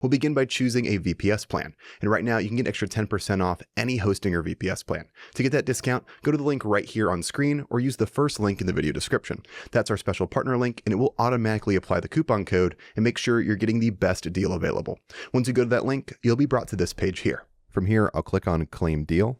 We'll begin by choosing a VPS plan, and right now you can get an extra 10% off any hosting or VPS plan. To get that discount, go to the link right here on screen or use the first link in the video description. That's our special partner link, and it will automatically apply the coupon code and make sure you're getting the best deal available. Once you go to that link, you'll be brought to this page here. From here, I'll click on Claim Deal,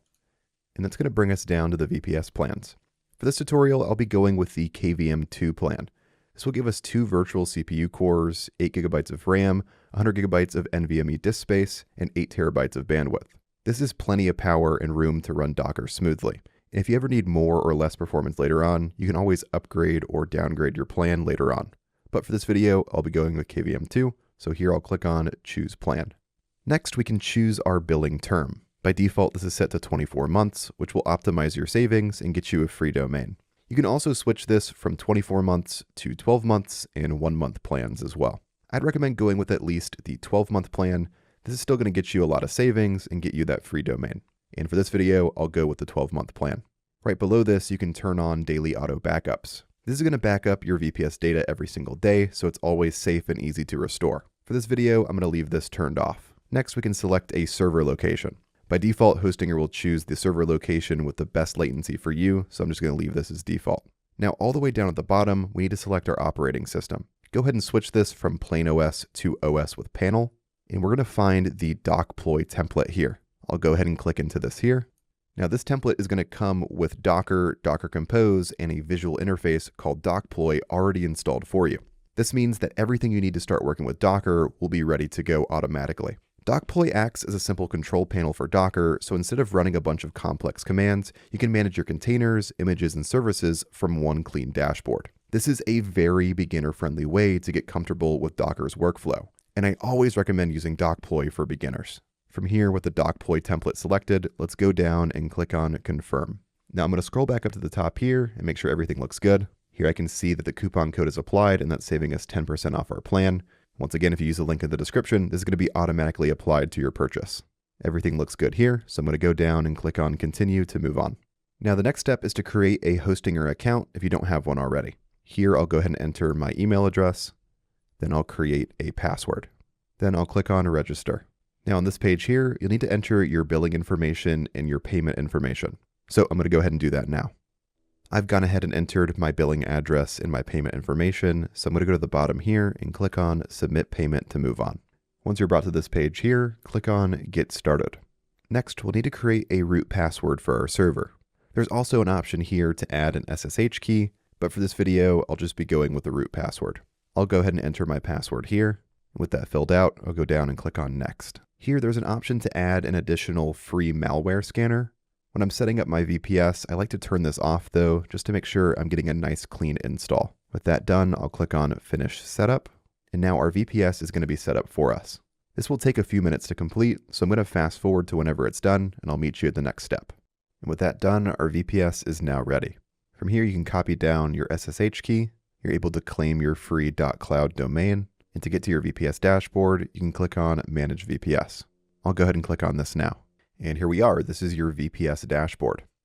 and that's going to bring us down to the VPS plans. For this tutorial, I'll be going with the KVM2 plan. This will give us 2 virtual CPU cores, 8 GB of RAM, 100 GB of NVMe disk space, and 8 TB of bandwidth. This is plenty of power and room to run Docker smoothly. And if you ever need more or less performance later on, you can always upgrade or downgrade your plan later on. But for this video, I'll be going with KVM2, so here I'll click on Choose Plan. Next, we can choose our billing term. By default, this is set to 24 months, which will optimize your savings and get you a free domain. You can also switch this from 24 months to 12 months and 1-month plans as well. I'd recommend going with at least the 12-month plan. This is still going to get you a lot of savings and get you that free domain. And for this video, I'll go with the 12-month plan. Right below this, you can turn on daily auto backups. This is going to back up your VPS data every single day, so it's always safe and easy to restore. For this video, I'm going to leave this turned off. Next, we can select a server location. By default, Hostinger will choose the server location with the best latency for you, so I'm just going to leave this as default. Now, all the way down at the bottom, we need to select our operating system. Go ahead and switch this from plain OS to OS with panel, and we're going to find the docploy template here. I'll go ahead and click into this here. Now, this template is going to come with Docker, Docker Compose, and a visual interface called docploy already installed for you. This means that everything you need to start working with Docker will be ready to go automatically. Docploy acts as a simple control panel for Docker, so instead of running a bunch of complex commands, you can manage your containers, images, and services from one clean dashboard. This is a very beginner-friendly way to get comfortable with Docker's workflow, and I always recommend using docploy for beginners. From here, with the docploy template selected, let's go down and click on Confirm. Now I'm going to scroll back up to the top here and make sure everything looks good. Here I can see that the coupon code is applied, and that's saving us 10% off our plan. Once again, if you use the link in the description, this is going to be automatically applied to your purchase. Everything looks good here, so I'm going to go down and click on Continue to move on. Now the next step is to create a Hostinger account if you don't have one already. Here I'll go ahead and enter my email address, then I'll create a password. Then I'll click on Register. Now on this page here, you'll need to enter your billing information and your payment information. So I'm going to go ahead and do that now. I've gone ahead and entered my billing address and my payment information, so I'm going to go to the bottom here and click on Submit Payment to move on. Once you're brought to this page here, click on Get Started. Next, we'll need to create a root password for our server. There's also an option here to add an SSH key, but for this video, I'll just be going with the root password. I'll go ahead and enter my password here. With that filled out, I'll go down and click on Next. Here, there's an option to add an additional free malware scanner. When I'm setting up my VPS, I like to turn this off though, just to make sure I'm getting a nice clean install. With that done, I'll click on Finish Setup, and now our VPS is going to be set up for us. This will take a few minutes to complete, so I'm going to fast forward to whenever it's done, and I'll meet you at the next step. And with that done, our VPS is now ready. From here, you can copy down your SSH key. You're able to claim your free .cloud domain, and to get to your VPS dashboard, you can click on Manage VPS. I'll go ahead and click on this now. And here we are, this is your VPS dashboard.